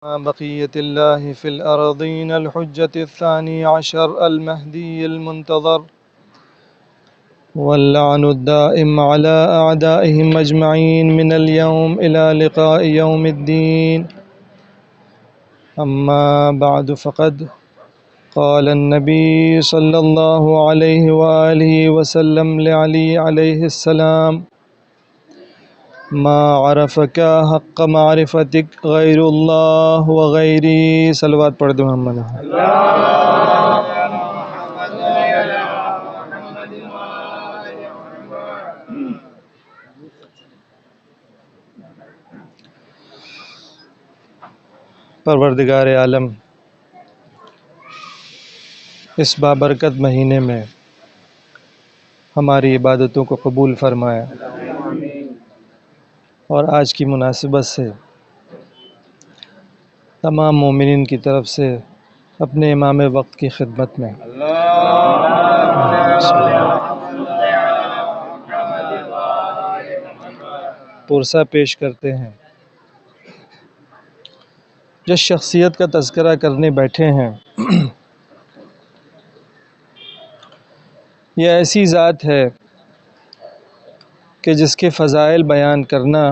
بقية الله في الأرضين الحجة الثاني عشر المهدي المنتظر، واللعن الدائم على أعدائهم أجمعين من اليوم إلى لقاء يوم الدين. أما بعد، فقد قال النبي صلى الله عليه وآله وسلم لعلي عليه السلام: ما عرفك حق معرفتك غیر اللہ وغیری. صلوات پڑھ دو محمد. پروردگار عالم اس بابرکت مہینے میں ہماری عبادتوں کو قبول فرمائے اور آج کی مناسبت سے تمام مومنین کی طرف سے اپنے امام وقت کی خدمت میں پرسہ پیش کرتے ہیں. جس شخصیت کا تذکرہ کرنے بیٹھے ہیں یہ ایسی ذات ہے کہ جس کے فضائل بیان کرنا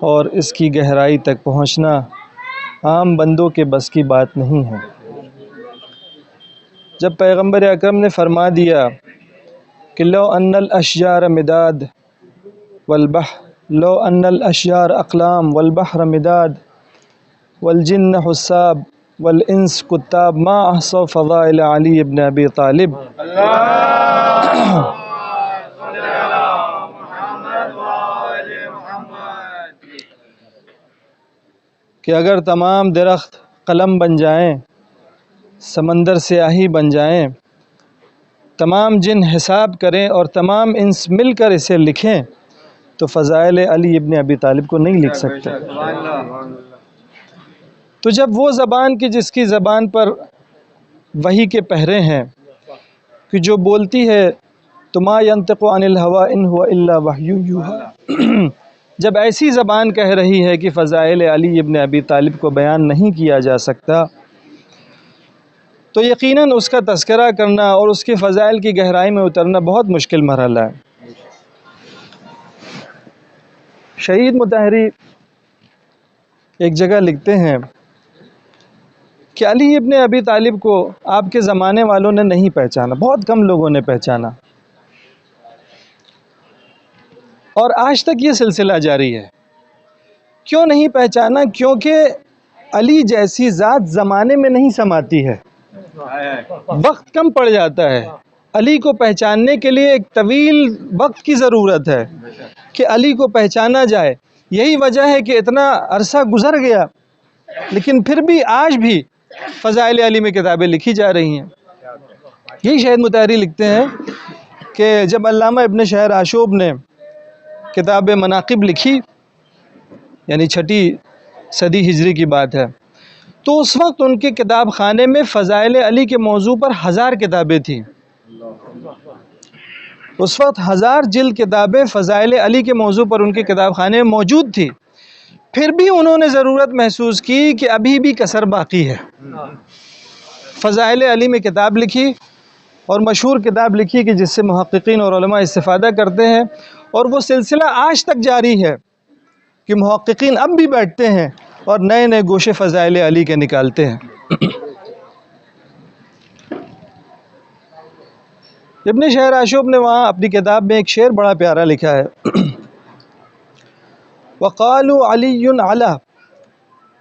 اور اس کی گہرائی تک پہنچنا عام بندوں کے بس کی بات نہیں ہے. جب پیغمبر اکرم نے فرما دیا کہ لو ان الاشجار مداد لو ان الاشجار اقلام والبحر مداد والجن حساب والانس کتاب ما احصوا فضائل علی ابن ابی طالب. کہ اگر تمام درخت قلم بن جائیں، سمندر سیاہی بن جائیں، تمام جن حساب کریں اور تمام انس مل کر اسے لکھیں تو فضائل علی ابن ابی طالب کو نہیں لکھ سکتے. تو جب وہ زبان کی جس کی زبان پر وحی کے پہرے ہیں کہ جو بولتی ہے تو ما ینطق عن الہوی ان هو الا وحی یوحی، جب ایسی زبان کہہ رہی ہے کہ فضائل علی ابن ابی طالب کو بیان نہیں کیا جا سکتا، تو یقیناً اس کا تذکرہ کرنا اور اس کے فضائل کی گہرائی میں اترنا بہت مشکل مرحلہ ہے. شہید مطہری ایک جگہ لکھتے ہیں کہ علی ابن ابی طالب کو آپ کے زمانے والوں نے نہیں پہچانا، بہت کم لوگوں نے پہچانا، اور آج تک یہ سلسلہ جاری ہے. کیوں نہیں پہچانا؟ کیونکہ علی جیسی ذات زمانے میں نہیں سماتی ہے، وقت کم پڑ جاتا ہے. علی کو پہچاننے کے لیے ایک طویل وقت کی ضرورت ہے کہ علی کو پہچانا جائے. یہی وجہ ہے کہ اتنا عرصہ گزر گیا لیکن پھر بھی آج بھی فضائل علی میں کتابیں لکھی جا رہی ہیں. یہی شہید مطہری لکھتے ہیں کہ جب علامہ ابن شہر آشوب نے کتاب مناقب لکھی، یعنی 6 صدی ہجری کی بات ہے، تو اس وقت ان کے کتاب خانے میں فضائل علی کے موضوع پر 1000 کتابیں تھیں. اس وقت 1000 جلد کتابیں فضائل علی کے موضوع پر ان کے کتاب خانے میں موجود تھی. پھر بھی انہوں نے ضرورت محسوس کی کہ ابھی بھی کسر باقی ہے. فضائل علی میں کتاب لکھی اور مشہور کتاب لکھی کہ جس سے محققین اور علماء استفادہ کرتے ہیں، اور وہ سلسلہ آج تک جاری ہے کہ محققین اب بھی بیٹھتے ہیں اور نئے نئے گوشے فضائل علی کے نکالتے ہیں. ابن شہر آشوب نے وہاں اپنی کتاب میں ایک شعر بڑا پیارا لکھا ہے. وقالوا علی علی،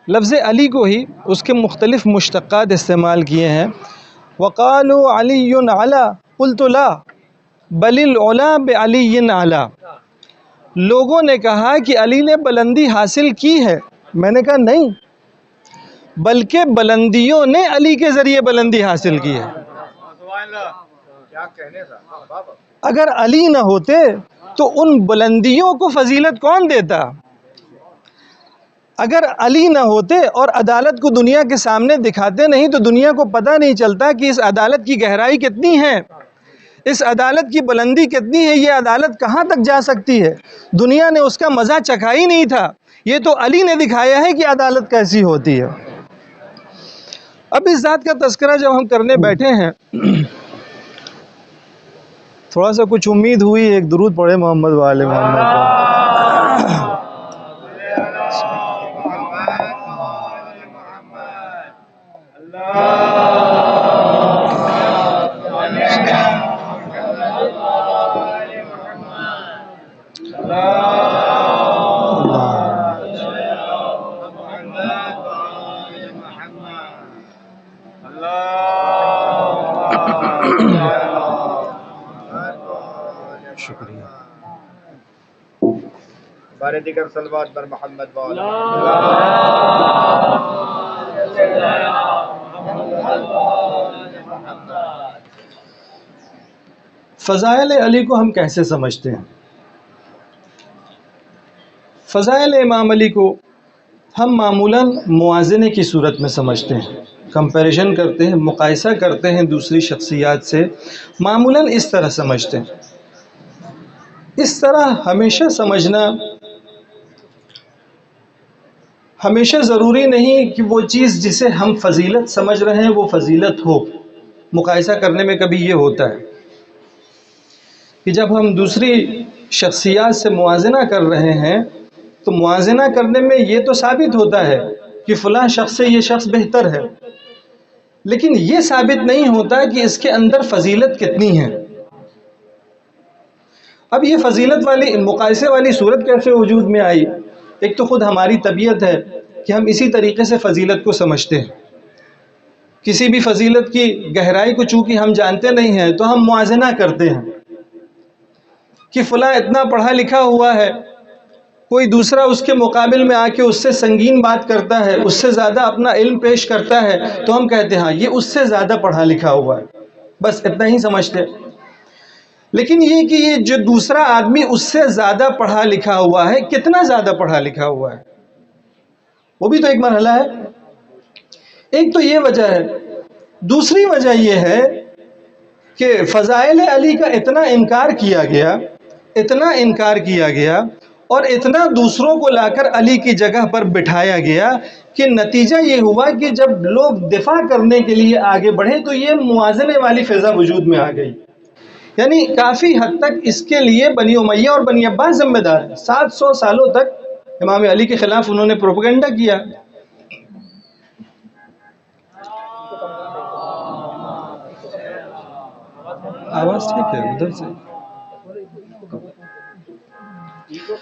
لفظ علی کو ہی اس کے مختلف مشتقات استعمال کیے ہیں. وقالوا علی علی قلت لا بل العلا بعلی علی، لوگوں نے کہا کہ علی نے بلندی حاصل کی ہے، میں نے کہا نہیں، بلکہ بلندیوں نے علی کے ذریعے بلندی حاصل کی ہے. اگر علی نہ ہوتے تو ان بلندیوں کو فضیلت کون دیتا؟ اگر علی نہ ہوتے اور عدالت کو دنیا کے سامنے دکھاتے نہیں تو دنیا کو پتہ نہیں چلتا کہ اس عدالت کی گہرائی کتنی ہے. اس عدالت کی بلندی کتنی ہے، یہ عدالت کہاں تک جا سکتی ہے، دنیا نے اس کا مزہ چکھا ہی نہیں تھا، یہ تو علی نے دکھایا ہے کہ عدالت کیسی ہوتی ہے۔ اب اس ذات کا تذکرہ جب ہم کرنے بیٹھے ہیں، تھوڑا سا کچھ امید ہوئی، ایک درود پڑھے محمد وآل محمد پر۔ شکریہ۔ بارے دیگر صلوات بر محمد وآل فضائل علی کو ہم کیسے سمجھتے ہیں؟ فضائل امام علی کو ہم معمولاً موازنے کی صورت میں سمجھتے ہیں، کمپیریشن کرتے ہیں، مقائسہ کرتے ہیں دوسری شخصیات سے، معمولاً اس طرح سمجھتے ہیں۔ اس طرح ہمیشہ سمجھنا ہمیشہ ضروری نہیں کہ وہ چیز جسے ہم فضیلت سمجھ رہے ہیں وہ فضیلت ہو۔ مقائسہ کرنے میں کبھی یہ ہوتا ہے کہ جب ہم دوسری شخصیات سے موازنہ کر رہے ہیں تو موازنہ کرنے میں یہ تو ثابت ہوتا ہے کہ فلاں شخص سے یہ شخص بہتر ہے، لیکن یہ ثابت نہیں ہوتا کہ اس کے اندر فضیلت کتنی ہے۔ اب یہ فضیلت والی مقائسے والی صورت کیسے وجود میں آئی؟ ایک تو خود ہماری طبیعت ہے کہ ہم اسی طریقے سے فضیلت کو سمجھتے ہیں۔ کسی بھی فضیلت کی گہرائی کو چونکہ ہم جانتے نہیں ہیں تو ہم موازنہ کرتے ہیں کہ فلاں اتنا پڑھا لکھا ہوا ہے، کوئی دوسرا اس کے مقابل میں آ کے اس سے سنگین بات کرتا ہے، اس سے زیادہ اپنا علم پیش کرتا ہے، تو ہم کہتے ہیں ہاں یہ اس سے زیادہ پڑھا لکھا ہوا ہے، بس اتنا ہی سمجھتے۔ لیکن یہ کہ یہ جو دوسرا آدمی اس سے زیادہ پڑھا لکھا ہوا ہے، کتنا زیادہ پڑھا لکھا ہوا ہے، وہ بھی تو ایک مرحلہ ہے۔ ایک تو یہ وجہ ہے، دوسری وجہ یہ ہے کہ فضائل علی کا اتنا انکار کیا گیا اور اتنا دوسروں کو لا کر علی کی جگہ پر بٹھایا گیا کہ نتیجہ یہ ہوا کہ جب لوگ دفاع کرنے کے لیے آگے بڑھے تو یہ موازنے والی فضا وجود میں آ گئی۔ یعنی کافی حد تک اس کے لیے بنی امیہ اور بنی عباس ذمہ دار ہیں۔ 700 سالوں تک امام علی کے خلاف انہوں نے پروپیگنڈا کیا۔ آواز ٹھیک ہے ادھر سے؟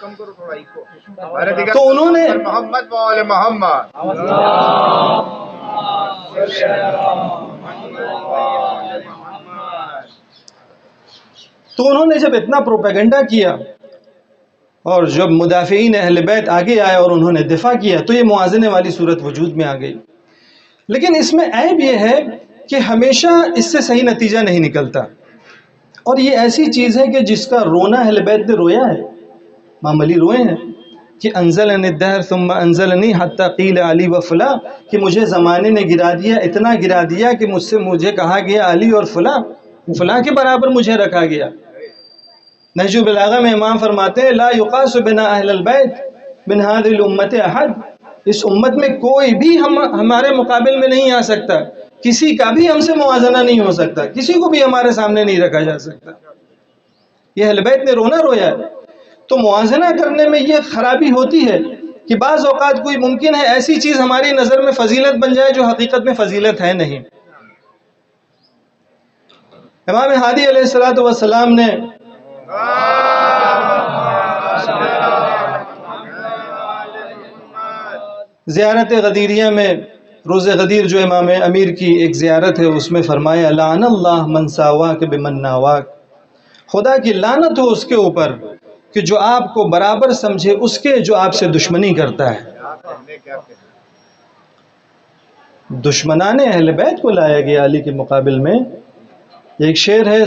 کم کرو تھوڑا۔ تو انہوں نے محمد وآل محمد تو انہوں نے جب اتنا پروپیگنڈا کیا اور جب مدافعین اہل بیت آگے آئے اور انہوں نے دفاع کیا تو یہ موازنے والی صورت وجود میں آ گئی۔ لیکن اس میں عیب یہ ہے کہ ہمیشہ اس سے صحیح نتیجہ نہیں نکلتا، اور یہ ایسی چیز ہے کہ جس کا رونا اہل بیت نے رویا ہے، امام علی روئے ہیں کہ انزلنی الدہر ثم انزلنی حتی قیل علی و فلاں، کہ مجھے زمانے نے گرا دیا، اتنا گرا دیا کہ مجھے کہا گیا علی اور فلاں کے برابر مجھے رکھا گیا۔ نہج البلاغہ میں امام فرماتے ہیں لا یقاس بنا اہل البیت من هذه الامت احد، اس امت میں کوئی بھی ہمارے مقابل میں نہیں آ سکتا، کسی کا بھی ہم سے موازنہ نہیں ہو سکتا، کسی کو بھی ہمارے سامنے نہیں رکھا جا سکتا۔ یہ اہل بیت نے رونا رویا ہے۔ تو موازنہ کرنے میں یہ خرابی ہوتی ہے کہ بعض اوقات کوئی ممکن ہے ایسی چیز ہماری نظر میں فضیلت بن جائے جو حقیقت میں فضیلت ہے نہیں۔ امام ہادی علیہ السلام نے زیارت غدیریہ میں، روز غدیر جو امام امیر کی ایک زیارت ہے، اس میں فرمایا لعن اللہ من ساواک بمن ناواک، خدا کی لعنت ہو اس کے اوپر کہ جو آپ کو برابر سمجھے اس کے جو آپ سے دشمنی کرتا ہے۔ دشمنان اہل بیت کو لایا گیا علی کے مقابل میں۔ ایک شعر ہے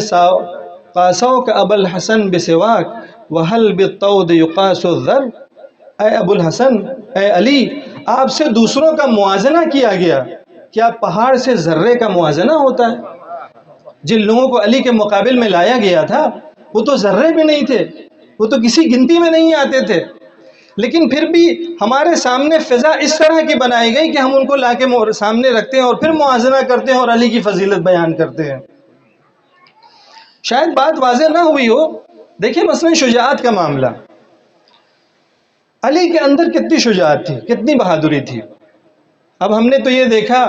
قاسوک ابو الحسن بسواک وحل بالطود یقاس الذر، اے ابو الحسن، اے علی، آپ سے دوسروں کا موازنہ کیا گیا، کیا پہاڑ سے ذرے کا موازنہ ہوتا ہے؟ جن لوگوں کو علی کے مقابل میں لایا گیا تھا وہ تو ذرے بھی نہیں تھے، وہ تو کسی گنتی میں نہیں آتے تھے، لیکن پھر بھی ہمارے سامنے فضا اس طرح کی بنائی گئی کہ ہم ان کو لا کے سامنے رکھتے ہیں اور پھر موازنہ کرتے ہیں اور علی کی فضیلت بیان کرتے ہیں۔ شاید بات واضح نہ ہوئی ہو، دیکھیں مثلا شجاعت کا معاملہ، علی کے اندر کتنی شجاعت تھی، کتنی بہادری تھی۔ اب ہم نے تو یہ دیکھا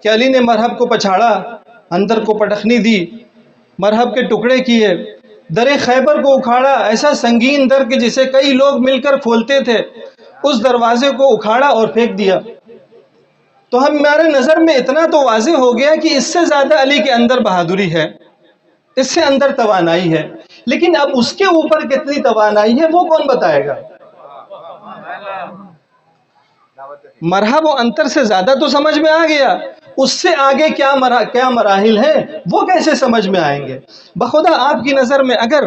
کہ علی نے مرحب کو پچھاڑا، اندر کو پٹخنی دی، مرحب کے ٹکڑے کیے، در خیبر کو اکھاڑا، ایسا سنگین در کہ جسے کئی لوگ مل کر کھولتے تھے، اس دروازے کو اکھاڑا اور پھینک دیا۔ تو ہمارے نظر میں اتنا تو واضح ہو گیا کہ اس سے زیادہ علی کے اندر بہادری ہے، اس سے اندر توانائی ہے، لیکن اب اس کے اوپر کتنی توانائی ہے وہ کون بتائے گا؟ مرحب و انتر سے زیادہ تو سمجھ میں آ گیا، اس سے آگے کیا مراحل ہیں وہ کیسے سمجھ میں آئیں گے؟ بخدا آپ کی نظر میں اگر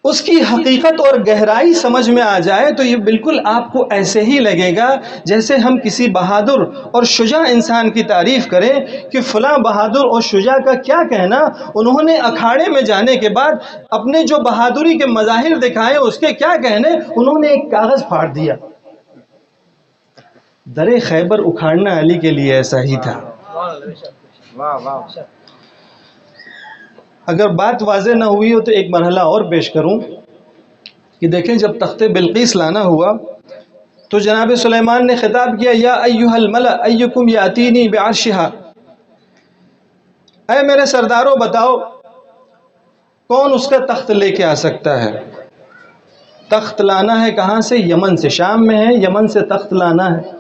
اس کی حقیقت اور گہرائی سمجھ میں آ جائے تو یہ بالکل آپ کو ایسے ہی لگے گا جیسے ہم کسی بہادر اور شجاع انسان کی تعریف کریں کہ فلاں بہادر اور شجاع کا کیا کہنا، انہوں نے اکھاڑے میں جانے کے بعد اپنے جو بہادری کے مظاہر دکھائے اس کے کیا کہنے، انہوں نے ایک کاغذ پھاڑ دیا۔ در خیبر اکھاڑنا علی کے لیے ایسا ہی تھا۔ اگر بات واضح نہ ہوئی ہو تو ایک مرحلہ اور پیش کروں کہ دیکھیں جب تخت بلقیس لانا ہوا تو جناب سلیمان نے خطاب کیا، یا ایھا الملأ ایکم یاتینی بعرشھا، اے میرے سرداروں بتاؤ کون اس کا تخت لے کے آ سکتا ہے؟ تخت لانا ہے کہاں سے؟ یمن سے، شام میں ہے، یمن سے تخت لانا ہے۔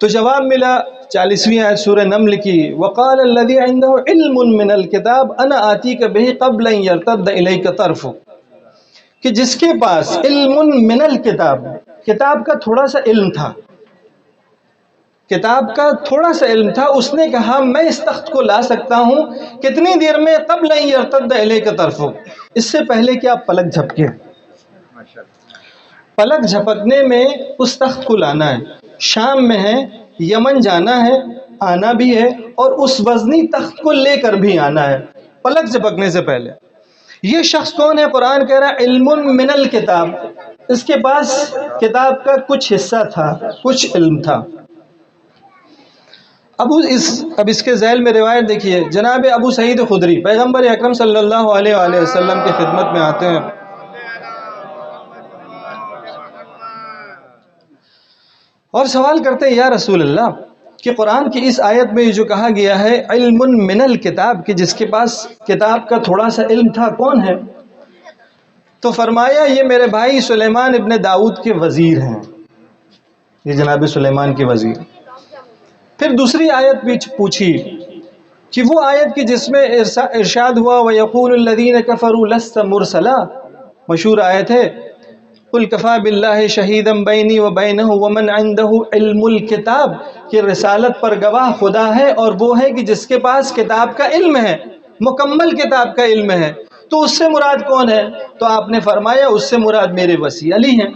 تو جواب ملا 40ویں آیت سورہ نمل کی، وقال الذی عنده علم من الکتاب انا آتیک به قبل ان یرتد الیک طرفک، کہ جس کے پاس علم من الکتاب، کتاب کا تھوڑا سا علم تھا، کتاب کا تھوڑا سا علم تھا، اس نے کہا میں اس تخت کو لا سکتا ہوں کتنی دیر میں؟ قبل ان یرتد الیک طرفک، اس سے پہلے کہ آپ پلک جھپکے۔ پلک جھپکنے میں اس تخت کو لانا ہے، شام میں ہے، یمن جانا ہے، آنا بھی ہے، اور اس وزنی تخت کو لے کر بھی آنا ہے پلک جھپکنے سے پہلے۔ یہ شخص کون ہے؟ قرآن کہہ رہا ہے علم من الکتاب، اس کے پاس کتاب کا کچھ حصہ تھا، کچھ علم تھا۔ اب اس کے ذیل میں روایت دیکھیے، جناب ابو سعید خدری پیغمبر اکرم صلی اللہ علیہ وآلہ وسلم کی خدمت میں آتے ہیں اور سوال کرتے ہیں، یا رسول اللہ کہ قرآن کی اس آیت میں جو کہا گیا ہے علم من الکتاب، کہ جس کے پاس کتاب کا تھوڑا سا علم تھا، کون ہے؟ تو فرمایا یہ میرے بھائی سلیمان ابن داؤد کے وزیر ہیں، یہ جناب سلیمان کے وزیر۔ پھر دوسری آیت بھی پوچھی کہ وہ آیت کی جس میں ارشاد ہوا وَيَقُولُ الَّذِينَ كَفَرُوا لَسْتَ مُرْسَلًا، مشہور آیت ہے، قُلْ كَفَى بِاللَّهِ شَهِيدًا بَيْنِي وَبَيْنَهُ وَمَنْ عِنْدَهُ عِلْمُ الْكِتَابِ، کہ رسالت پر گواہ خدا ہے اور وہ ہے کہ جس کے پاس کتاب کا علم ہے، مکمل کتاب کا علم ہے۔ تو اس سے مراد کون ہے؟ تو آپ نے فرمایا اس سے مراد میرے وصی علی ہیں۔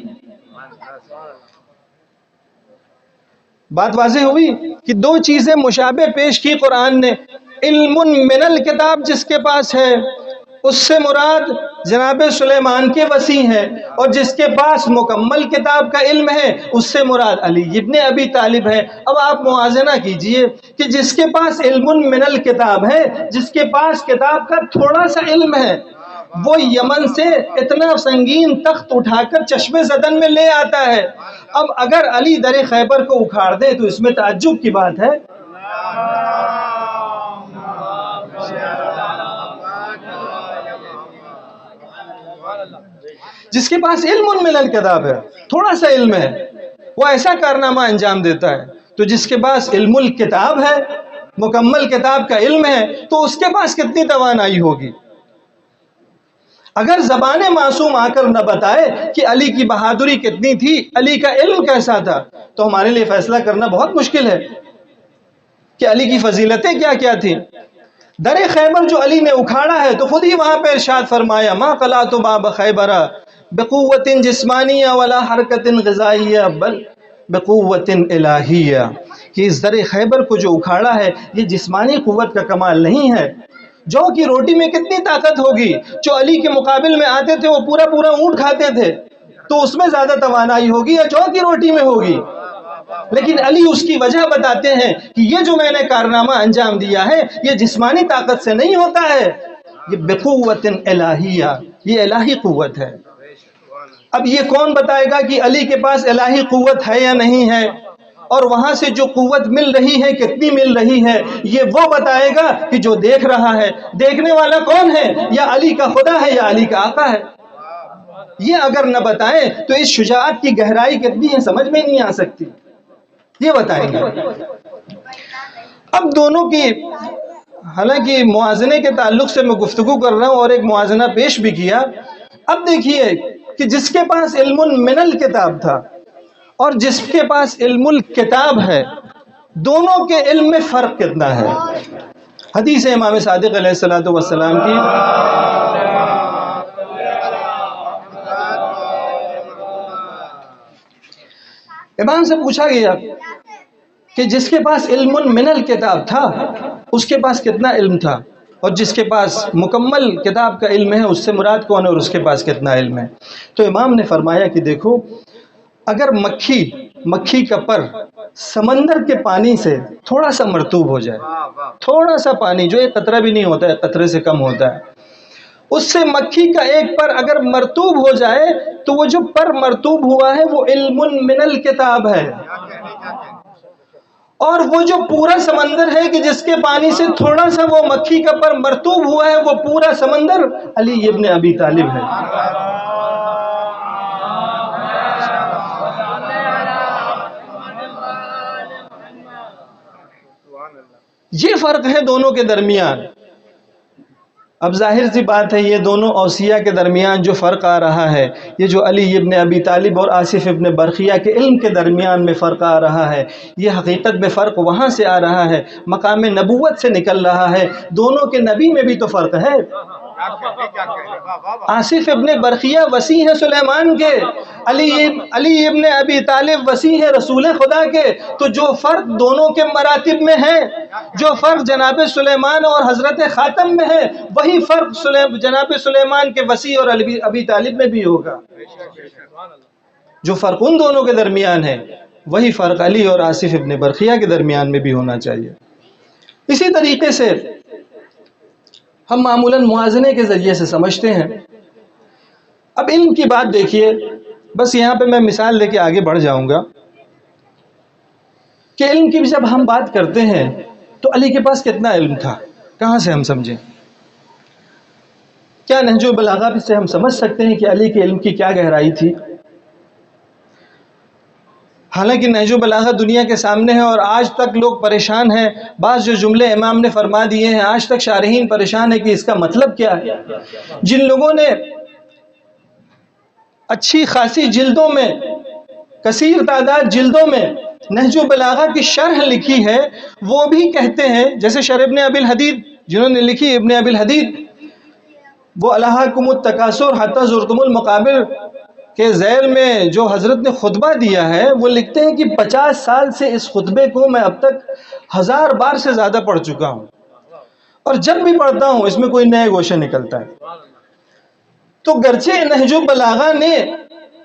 بات واضح ہوئی کہ دو چیزیں مشابہ پیش کی قرآن نے، علم من الکتاب جس کے پاس ہے اس سے مراد جناب سلیمان کے وصی ہیں، اور جس کے پاس مکمل کتاب کا علم ہے اس سے مراد علی ابن ابی طالب ہے۔ اب آپ موازنہ کیجئے کہ جس کے پاس علم من الکتاب ہے، جس کے پاس کتاب کا تھوڑا سا علم ہے، وہ یمن سے اتنا سنگین تخت اٹھا کر چشمے زدن میں لے آتا ہے۔ اب اگر علی در خیبر کو اکھاڑ دے تو اس میں تعجب کی بات ہے۔ جس کے پاس علم من الکتاب ہے، تھوڑا سا علم ہے، وہ ایسا کارنامہ انجام دیتا ہے، تو جس کے پاس علم الکتاب ہے، مکمل کتاب کا علم ہے، تو اس کے پاس کتنی توانائی ہوگی۔ اگر زبان معصوم آ کر نہ بتائے کہ علی کی بہادری کتنی تھی، علی کا علم کیسا تھا، تو ہمارے لیے فیصلہ کرنا بہت مشکل ہے کہ علی کی فضیلتیں کیا کیا تھیں۔ در خیبر جو علی نے اکھاڑا ہے تو خود ہی وہاں پہ ارشاد فرمایا ما قلعت باب خیبر بقوت جسمانیہ ولا حرکت غذائیہ بل بقوت الہیہ، کہ اس در خیبر کو جو اکھاڑا ہے یہ جسمانی قوت کا کمال نہیں ہے۔ جو کی روٹی میں کتنی طاقت ہوگی، جو علی کے مقابل میں آتے تھے وہ پورا پورا اونٹ کھاتے تھے، تو اس میں زیادہ توانائی ہوگی یا جو کی روٹی میں ہوگی؟ لیکن علی اس کی وجہ بتاتے ہیں کہ یہ جو میں نے کارنامہ انجام دیا ہے یہ جسمانی طاقت سے نہیں ہوتا ہے، یہ بقوت الہیہ، یہ الہی قوت ہے۔ اب یہ کون بتائے گا کہ علی کے پاس الہی قوت ہے یا نہیں ہے، اور وہاں سے جو قوت مل رہی ہے کتنی مل رہی ہے؟ یہ وہ بتائے گا کہ جو دیکھ رہا ہے۔ دیکھنے والا کون ہے؟ یا علی کا خدا ہے یا علی کا آقا ہے۔ یہ اگر نہ بتائیں تو اس شجاعت کی گہرائی کتنی ہے سمجھ میں نہیں آ سکتی، یہ بتائیں گے۔ اب دونوں کی حالانکہ موازنے کے تعلق سے میں گفتگو کر رہا ہوں اور ایک موازنہ پیش بھی کیا۔ اب دیکھیے کہ جس کے پاس علم من الکتاب تھا اور جس کے پاس علم الکتاب ہے، دونوں کے علم میں فرق کتنا ہے؟ حدیث امام صادق علیہ الصلوۃ والسلام کی، امام سے پوچھا گیا کہ جس کے پاس علم من الکتاب تھا اس کے پاس کتنا علم تھا، اور جس کے پاس مکمل کتاب کا علم ہے اس سے مراد کون ہے اور اس کے پاس کتنا علم ہے؟ تو امام نے فرمایا کہ دیکھو، اگر مکھی کا پر سمندر کے پانی سے تھوڑا سا مرطوب ہو جائے، تھوڑا سا پانی جو ایک قطرہ بھی نہیں ہوتا ہے، قطرے سے کم ہوتا ہے، اس سے مکھی کا ایک پر اگر مرطوب ہو جائے تو وہ جو پر مرطوب ہوا ہے وہ علم من الکتاب ہے، اور وہ جو پورا سمندر ہے کہ جس کے پانی سے تھوڑا سا وہ مکھی کا پر مرطوب ہوا ہے وہ پورا سمندر علی ابن ابی طالب ہے۔ یہ فرق ہے دونوں کے درمیان۔ اب ظاہر سی بات ہے یہ دونوں اوصیاء کے درمیان جو فرق آ رہا ہے، یہ جو علی ابن ابی طالب اور آصف ابن برقیہ کے علم کے درمیان میں فرق آ رہا ہے، یہ حقیقت میں فرق وہاں سے آ رہا ہے، مقام نبوت سے نکل رہا ہے۔ دونوں کے نبی میں بھی تو فرق ہے۔ آصف ابن برقیہ وسیع ہے سلیمان کے، علی ابن ابی طالب وسیع ہے رسول خدا کے۔ تو جو فرق دونوں کے مراتب میں ہے، جو فرق جناب سلیمان اور حضرت خاتم میں ہے، وہی فرق جناب سلیمان کے وسیع اور ابی طالب میں بھی ہوگا۔ جو فرق ان دونوں کے درمیان ہے وہی فرق علی اور آصف ابن برقیہ کے درمیان میں بھی ہونا چاہیے۔ اسی طریقے سے ہم معمولاً موازنے کے ذریعے سے سمجھتے ہیں۔ اب علم کی بات دیکھیے، بس یہاں پہ میں مثال لے کے آگے بڑھ جاؤں گا کہ علم کی بھی جب ہم بات کرتے ہیں تو علی کے پاس کتنا علم تھا، کہاں سے ہم سمجھیں؟ کیا نہج البلاغہ سے ہم سمجھ سکتے ہیں کہ علی کے علم کی کیا گہرائی تھی؟ حالانکہ نہج البلاغہ دنیا کے سامنے ہے اور آج تک لوگ پریشان ہیں، بعض جو جملے امام نے فرما دیے ہیں آج تک شارحین پریشان ہے کہ اس کا مطلب کیا ہے۔ جن لوگوں نے اچھی خاصی جلدوں میں، کثیر تعداد جلدوں میں نہج البلاغہ کی شرح لکھی ہے، وہ بھی کہتے ہیں، جیسے شرح ابن ابی الحدید جنہوں نے لکھی، ابن ابی الحدید، وہ الہاکم التکاثر حتی زرتم المقابر کے ذیل میں جو حضرت نے خطبہ دیا ہے، وہ لکھتے ہیں کہ 50 سال سے اس خطبے کو میں اب تک 1000 بار سے زیادہ پڑھ چکا ہوں، اور جب بھی پڑھتا ہوں اس میں کوئی نئے گوشہ نکلتا ہے۔ تو گرچہ نہج البلاغہ نے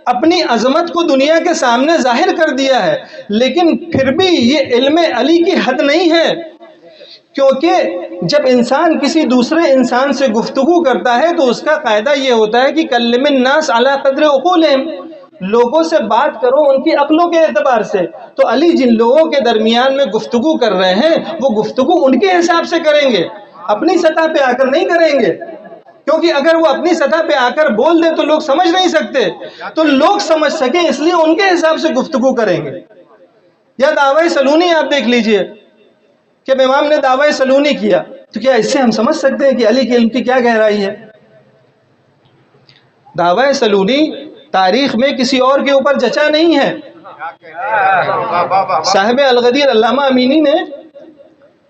اپنی عظمت کو دنیا کے سامنے ظاہر کر دیا ہے، لیکن پھر بھی یہ علم علی کی حد نہیں ہے، کیونکہ جب انسان کسی دوسرے انسان سے گفتگو کرتا ہے تو اس کا قاعدہ یہ ہوتا ہے کہ کلم الناس علی قدر عقولہم، لوگوں سے بات کرو ان کی عقلوں کے اعتبار سے۔ تو علی جن لوگوں کے درمیان میں گفتگو کر رہے ہیں وہ گفتگو ان کے حساب سے کریں گے، اپنی سطح پہ آ کر نہیں کریں گے، کیونکہ اگر وہ اپنی سطح پہ آ کر بول دیں تو لوگ سمجھ نہیں سکتے، تو لوگ سمجھ سکیں اس لیے ان کے حساب سے گفتگو کریں گے۔ یا دعوی سلونی آپ دیکھ لیجئے کہ امام نے دعوی سلونی کیا، تو کیا اس سے ہم سمجھ سکتے ہیں کہ علی کے علم کی کیا گہرائی ہے؟ دعوی سلونی تاریخ میں کسی اور کے اوپر جچا نہیں ہے۔ صاحب الغدیر علامہ امینی نے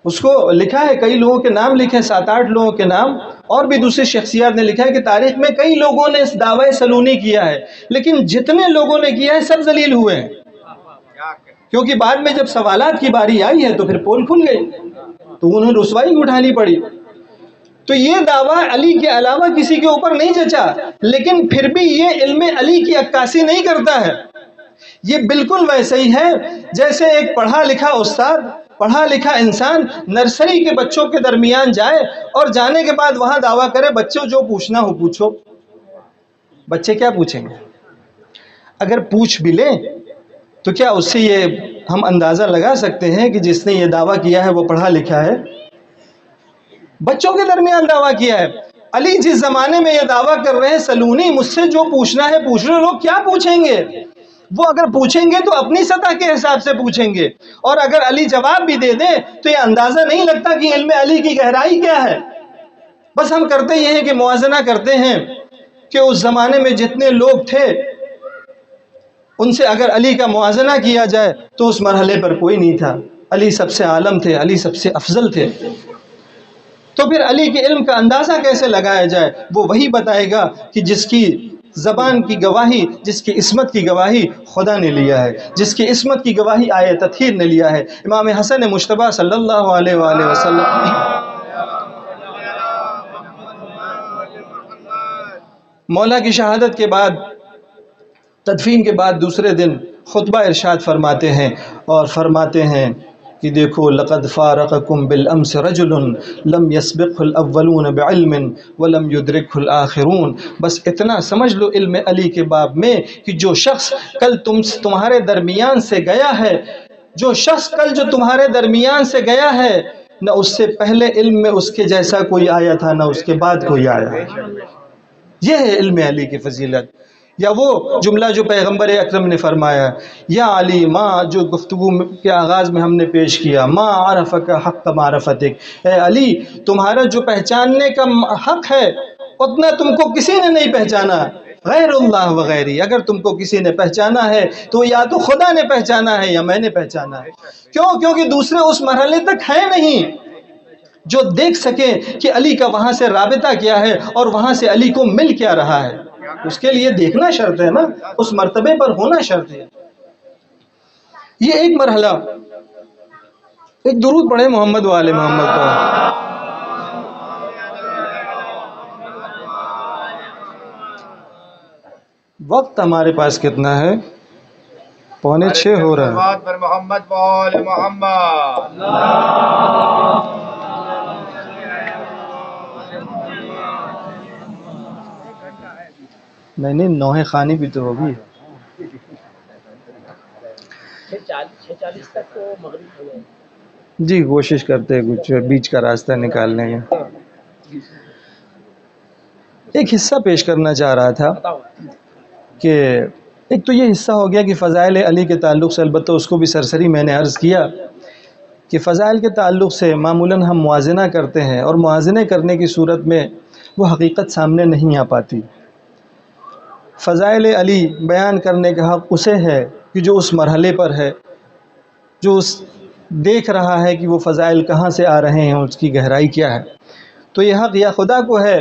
اس کو لکھا ہے، کئی لوگوں کے نام لکھے، 7-8 لوگوں کے نام، اور بھی دوسری شخصیات نے لکھا ہے کہ تاریخ میں کئی لوگوں نے اس دعوی سلونی کیا ہے، لیکن جتنے لوگوں نے کیا ہے سب ذلیل ہوئے ہیں۔ کیونکہ بعد میں جب سوالات کی باری آئی ہے تو پھر پول کھل گئی، تو انہیں رسوائی اٹھانی پڑی۔ تو یہ دعویٰ علی کے علاوہ کسی کے اوپر نہیں جچا، لیکن پھر بھی یہ علم علی کی عکاسی نہیں کرتا ہے۔ یہ بالکل ویسے ہی ہے جیسے ایک پڑھا لکھا استاد، پڑھا لکھا انسان نرسری کے بچوں کے درمیان جائے اور جانے کے بعد وہاں دعویٰ کرے بچوں جو پوچھنا ہو پوچھو۔ بچے کیا پوچھیں گے؟ اگر پوچھ بھی لیں تو کیا اس سے یہ ہم اندازہ لگا سکتے ہیں کہ جس نے یہ دعویٰ کیا ہے وہ پڑھا لکھا ہے؟ بچوں کے درمیان دعویٰ کیا ہے۔ علی جس زمانے میں یہ دعویٰ کر رہے ہیں سلونی مجھ سے جو پوچھنا ہے پوچھ لو، لوگ کیا پوچھیں گے؟ وہ اگر پوچھیں گے تو اپنی سطح کے حساب سے پوچھیں گے، اور اگر علی جواب بھی دے دیں تو یہ اندازہ نہیں لگتا کہ علم علی کی گہرائی کیا ہے۔ بس ہم کرتے یہ ہیں کہ موازنہ کرتے ہیں کہ اس زمانے میں جتنے لوگ تھے ان سے اگر علی کا موازنہ کیا جائے تو اس مرحلے پر کوئی نہیں تھا، علی سب سے عالم تھے، علی سب سے افضل تھے۔ تو پھر علی کے علم کا اندازہ کیسے لگایا جائے؟ وہ وہی بتائے گا کہ جس کی زبان کی گواہی، جس کی عصمت کی گواہی خدا نے لیا ہے، جس کی عصمت کی گواہی آیہ تطہیر نے لیا ہے۔ امام حسن مجتبیٰ صلی اللہ علیہ وآلہ وسلم مولا کی شہادت کے بعد، تدفین کے بعد دوسرے دن خطبہ ارشاد فرماتے ہیں اور فرماتے ہیں کہ دیکھو لقد فارقکم بالامس رجل لم يسبقه الاولون بعلم ولم يدركه الاخرون۔ بس اتنا سمجھ لو علم علی کے باب میں کہ جو شخص کل تمہارے درمیان سے گیا ہے، جو شخص کل جو تمہارے درمیان سے گیا ہے، نہ اس سے پہلے علم میں اس کے جیسا کوئی آیا تھا نہ اس کے بعد کوئی آیا۔ یہ ہے علم علی کی فضیلت۔ یا وہ جملہ جو پیغمبر اکرم نے فرمایا، یا علی ماں، جو گفتگو کے آغاز میں ہم نے پیش کیا، ماں عرفک حق معرفتک، اے علی تمہارا جو پہچاننے کا حق ہے اتنا تم کو کسی نے نہیں پہچانا، غیر اللہ وغیری۔ اگر تم کو کسی نے پہچانا ہے تو یا تو خدا نے پہچانا ہے یا میں نے پہچانا ہے۔ کیوں؟ کیونکہ دوسرے اس مرحلے تک ہیں نہیں جو دیکھ سکیں کہ علی کا وہاں سے رابطہ کیا ہے اور وہاں سے علی کو مل کیا رہا ہے۔ اس کے لیے دیکھنا شرط ہے نا، اس مرتبے پر ہونا شرط ہے۔ یہ ایک مرحلہ۔ ایک درود پڑھے محمد والے محمد پر۔ وقت ہمارے پاس کتنا ہے؟ 5:45 ہو رہا ہے۔ پر محمد وآل محمد۔ نہیں، 9 خانی بھی تو ہوگی۔ 6:40 تک تو مغرب ہو جائے۔ جی کوشش کرتے ہیں کچھ بیچ کا راستہ نکالنے کا۔ ایک حصہ پیش کرنا چاہ رہا تھا کہ ایک تو یہ حصہ ہو گیا کہ فضائل علی کے تعلق سے، البتہ اس کو بھی سرسری میں نے عرض کیا کہ فضائل کے تعلق سے معمولاً ہم موازنہ کرتے ہیں اور موازنے کرنے کی صورت میں وہ حقیقت سامنے نہیں آ پاتی۔ فضائل علی بیان کرنے کا حق اسے ہے کہ جو اس مرحلے پر ہے، جو دیکھ رہا ہے کہ وہ فضائل کہاں سے آ رہے ہیں، اس کی گہرائی کیا ہے۔ تو یہ حق یا خدا کو ہے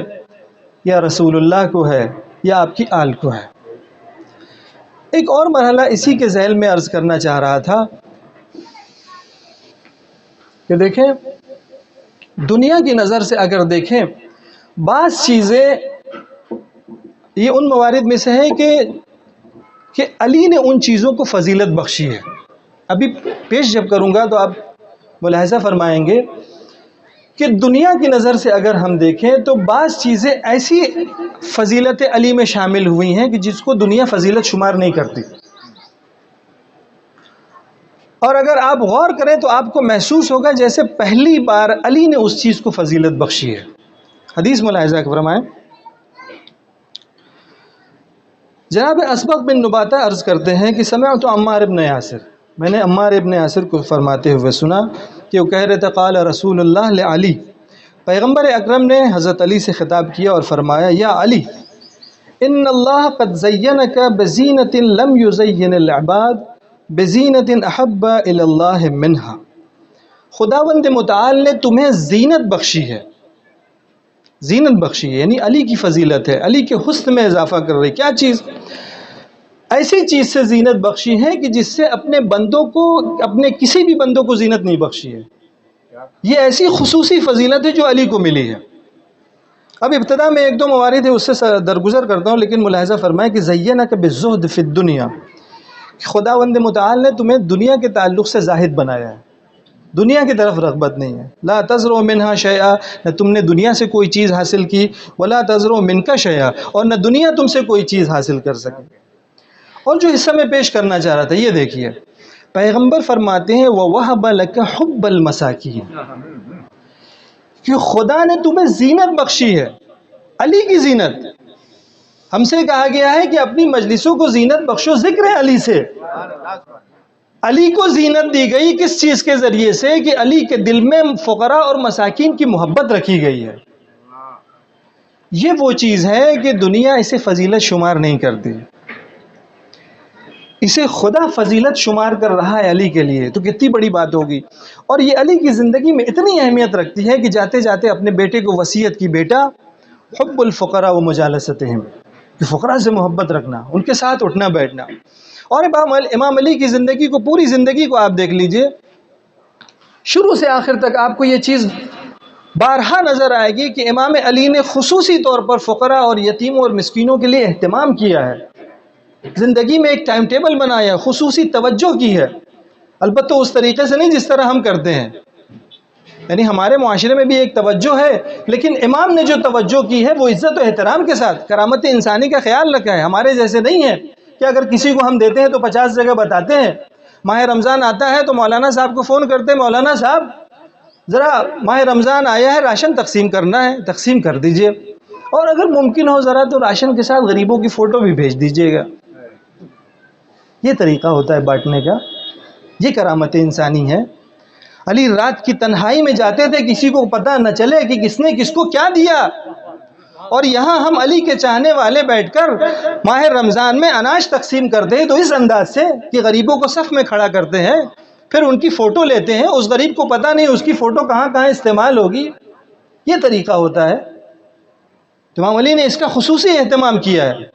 یا رسول اللہ کو ہے یا آپ کی آل کو ہے۔ ایک اور مرحلہ اسی کے ذیل میں عرض کرنا چاہ رہا تھا کہ دیکھیں دنیا کی نظر سے اگر دیکھیں، بعض چیزیں یہ ان موارد میں سے ہے کہ علی نے ان چیزوں کو فضیلت بخشی ہے۔ ابھی پیش جب کروں گا تو آپ ملاحظہ فرمائیں گے کہ دنیا کی نظر سے اگر ہم دیکھیں تو بعض چیزیں ایسی فضیلت علی میں شامل ہوئی ہیں کہ جس کو دنیا فضیلت شمار نہیں کرتی، اور اگر آپ غور کریں تو آپ کو محسوس ہوگا جیسے پہلی بار علی نے اس چیز کو فضیلت بخشی ہے۔ حدیث ملاحظہ فرمائیں۔ جناب اسبغ بن نباتہ عرض کرتے ہیں کہ سمعت عمار ابن یاسر، میں نے عمار ابن یاسر کو فرماتے ہوئے سنا کہ وہ کہہ رہے تھے قال رسول اللہ لعلی، پیغمبر اکرم نے حضرت علی سے خطاب کیا اور فرمایا یا علی ان اللہ قد زینک بزینۃ لم یزین العباد بزینۃ احب الی اللہ منہا، خداوند متعال نے تمہیں زینت بخشی ہے، زینت بخشی ہے یعنی علی کی فضیلت ہے، علی کے حسن میں اضافہ کر رہی۔ کیا چیز؟ ایسی چیز سے زینت بخشی ہے کہ جس سے اپنے بندوں کو، اپنے کسی بھی بندوں کو زینت نہیں بخشی ہے. یہ ایسی خصوصی فضیلت ہے جو علی کو ملی ہے. اب ابتدا میں ایک دو موارد ہے اس سے درگزر کرتا ہوں، لیکن ملاحظہ فرمائیں کہ زینک بالزہد فی الدنیا، خداوند متعال نے تمہیں دنیا کے تعلق سے زاہد بنایا ہے، دنیا کی طرف رغبت نہیں ہے. لا تزرع منہا شیئا، نہ تم نے دنیا سے کوئی چیز حاصل کی، ولا تزرع منک شیئا، اور نہ دنیا تم سے کوئی چیز حاصل کر سکے. اور جو حصہ میں پیش کرنا چاہ رہا تھا یہ دیکھیے، پیغمبر فرماتے ہیں وَوَهَبَ لَكَ حُبَّ الْمَسَاكِينِ، کہ خدا نے تمہیں زینت بخشی ہے، علی کی زینت. ہم سے کہا گیا ہے کہ اپنی مجلسوں کو زینت بخشو ذکر علی سے. علی کو زینت دی گئی کس چیز کے ذریعے سے؟ کہ علی کے دل میں فقراء اور مساکین کی محبت رکھی گئی ہے. یہ وہ چیز ہے کہ دنیا اسے فضیلت شمار نہیں کرتی، اسے خدا فضیلت شمار کر رہا ہے علی کے لیے، تو کتنی بڑی بات ہوگی. اور یہ علی کی زندگی میں اتنی اہمیت رکھتی ہے کہ جاتے جاتے اپنے بیٹے کو وصیت کی، بیٹا حب الفقراء و مجالستہم، کہ فقراء سے محبت رکھنا، ان کے ساتھ اٹھنا بیٹھنا. اور امام علی کی زندگی کو، پوری زندگی کو آپ دیکھ لیجئے، شروع سے آخر تک آپ کو یہ چیز بارہا نظر آئے گی کہ امام علی نے خصوصی طور پر فقراء اور یتیموں اور مسکینوں کے لیے اہتمام کیا ہے. زندگی میں ایک ٹائم ٹیبل بنایا، خصوصی توجہ کی ہے، البتہ اس طریقے سے نہیں جس طرح ہم کرتے ہیں. یعنی ہمارے معاشرے میں بھی ایک توجہ ہے، لیکن امام نے جو توجہ کی ہے وہ عزت و احترام کے ساتھ، کرامت انسانی کا خیال رکھا ہے. ہمارے جیسے نہیں ہے کہ اگر کسی کو ہم دیتے ہیں تو 50 جگہ بتاتے ہیں. ماہ رمضان آتا ہے تو مولانا صاحب کو فون کرتے ہیں، مولانا صاحب ذرا ماہ رمضان آیا ہے، راشن تقسیم کرنا ہے، تقسیم کر دیجئے، اور اگر ممکن ہو ذرا تو راشن کے ساتھ غریبوں کی فوٹو بھی بھیج دیجئے گا. یہ طریقہ ہوتا ہے بانٹنے کا، یہ کرامت انسانی ہے. علی رات کی تنہائی میں جاتے تھے، کسی کو پتہ نہ چلے کہ کس نے کس کو کیا دیا. اور یہاں ہم علی کے چاہنے والے بیٹھ کر ماہ رمضان میں اناج تقسیم کرتے ہیں تو اس انداز سے کہ غریبوں کو صف میں کھڑا کرتے ہیں، پھر ان کی فوٹو لیتے ہیں، اس غریب کو پتہ نہیں اس کی فوٹو کہاں کہاں استعمال ہوگی. یہ طریقہ ہوتا ہے. امام علی نے اس کا خصوصی اہتمام کیا ہے.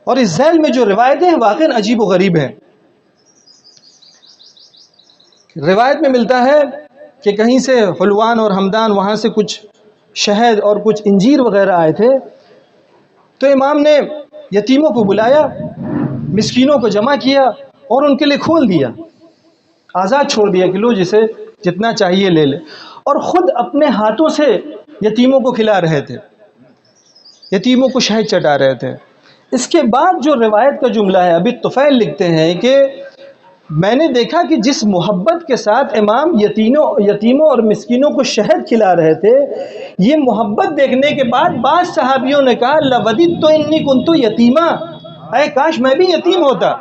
اور اس ذیل میں جو روایتیں ہیں واقعاً عجیب و غریب ہیں. روایت میں ملتا ہے کہ کہیں سے حلوان اور ہمدان، وہاں سے کچھ شہد اور کچھ انجیر وغیرہ آئے تھے، تو امام نے یتیموں کو بلایا، مسکینوں کو جمع کیا اور ان کے لیے کھول دیا، آزاد چھوڑ دیا کہ لو جسے جتنا چاہیے لے لے. اور خود اپنے ہاتھوں سے یتیموں کو کھلا رہے تھے، یتیموں کو شہد چٹا رہے تھے. اس کے بعد جو روایت کا جملہ ہے، ابھی طفیل لکھتے ہیں کہ میں نے دیکھا کہ جس محبت کے ساتھ امام یتیموں اور مسکینوں کو شہد کھلا رہے تھے، یہ محبت دیکھنے کے بعد بعض صحابیوں نے کہا لَوَدِدْتُ إِنِّي كُنْتُ يَتِيمًا، اے کاش میں بھی یتیم ہوتا.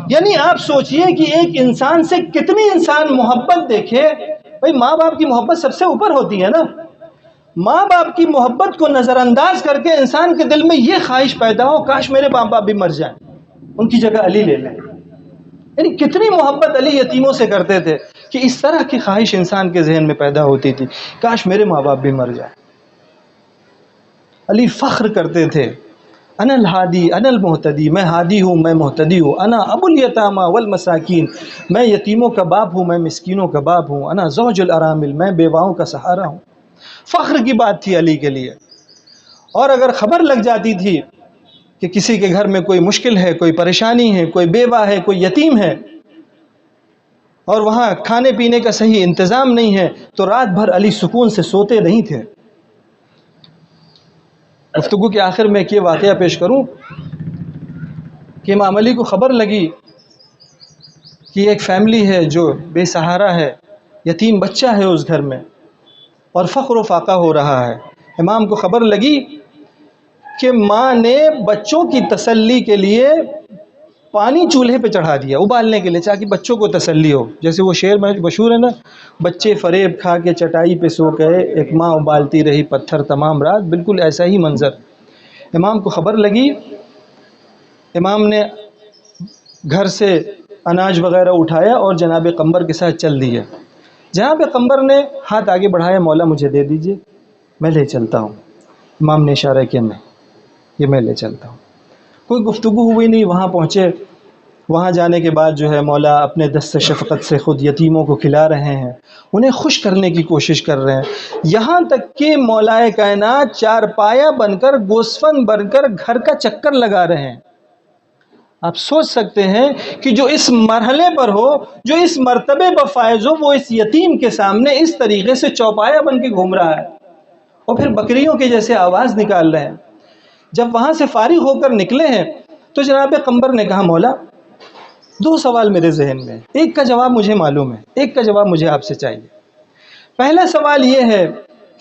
یعنی آپ سوچئے کہ ایک انسان سے کتنی انسان محبت دیکھے. بھئی ماں باپ کی محبت سب سے اوپر ہوتی ہے نا. ماں باپ کی محبت کو نظر انداز کر کے انسان کے دل میں یہ خواہش پیدا ہو کاش میرے ماں باپ بھی مر جائیں، ان کی جگہ علی لے لیں. یعنی کتنی محبت علی یتیموں سے کرتے تھے کہ اس طرح کی خواہش انسان کے ذہن میں پیدا ہوتی تھی کاش میرے ماں باپ بھی مر جائیں. علی فخر کرتے تھے، انا الہادی انا المہتدی، میں ہادی ہوں، میں مہتدی ہوں. انا ابو الیتامى والمساکین، میں یتیموں کا باپ ہوں، میں مسکینوں کا باپ ہوں. انا زوج الارامل، میں بیواؤں کا سہارا ہوں. فخر کی بات تھی علی کے لیے. اور اگر خبر لگ جاتی تھی کہ کسی کے گھر میں کوئی مشکل ہے، کوئی پریشانی ہے، کوئی بیوہ ہے، کوئی یتیم ہے، اور وہاں کھانے پینے کا صحیح انتظام نہیں ہے، تو رات بھر علی سکون سے سوتے نہیں تھے. گفتگو کے آخر میں ایک یہ واقعہ پیش کروں کہ امام علی کو خبر لگی کہ ایک فیملی ہے جو بے سہارا ہے، یتیم بچہ ہے اس گھر میں، اور فقر و فاقہ ہو رہا ہے. امام کو خبر لگی کہ ماں نے بچوں کی تسلی کے لیے پانی چولہے پہ چڑھا دیا ابالنے کے لیے تاکہ بچوں کو تسلی ہو. جیسے وہ شعر مشہور ہے نا، بچے فریب کھا کے چٹائی پہ سو گئے، ایک ماں ابالتی رہی پتھر تمام رات. بالکل ایسا ہی منظر. امام کو خبر لگی، امام نے گھر سے اناج وغیرہ اٹھایا اور جناب قمبر کے ساتھ چل دیا. جناب قمبر نے ہاتھ آگے بڑھایا، مولا مجھے دے دیجئے، میں لے چلتا ہوں. امام نے اشارہ کیا، میں لے چلتا ہوں. کوئی گفتگو ہوئی نہیں. وہاں پہنچے, وہاں جانے کے بعد جو ہے مولا اپنے دست شفقت سے خود یتیموں کو کھلا رہے ہیں, انہیں خوش کرنے کی کوشش کر رہے ہیں, یہاں تک کہ مولائے کائنات چارپایا بن کر گوسفند بن کر گھر کا چکر لگا رہے ہیں. آپ سوچ سکتے ہیں کہ جو اس مرحلے پر ہو, جو اس مرتبے پر فائز ہو, وہ اس یتیم کے سامنے اس طریقے سے چوپایا بن کے گھوم رہا ہے اور پھر بکریوں کے جیسے آواز نکال رہے ہیں. جب وہاں سے فارغ ہو کر نکلے ہیں تو جناب قمبر نے کہا مولا 2 سوال میرے ذہن میں, ایک کا جواب مجھے معلوم ہے, ایک کا جواب مجھے آپ سے چاہیے. پہلا سوال یہ ہے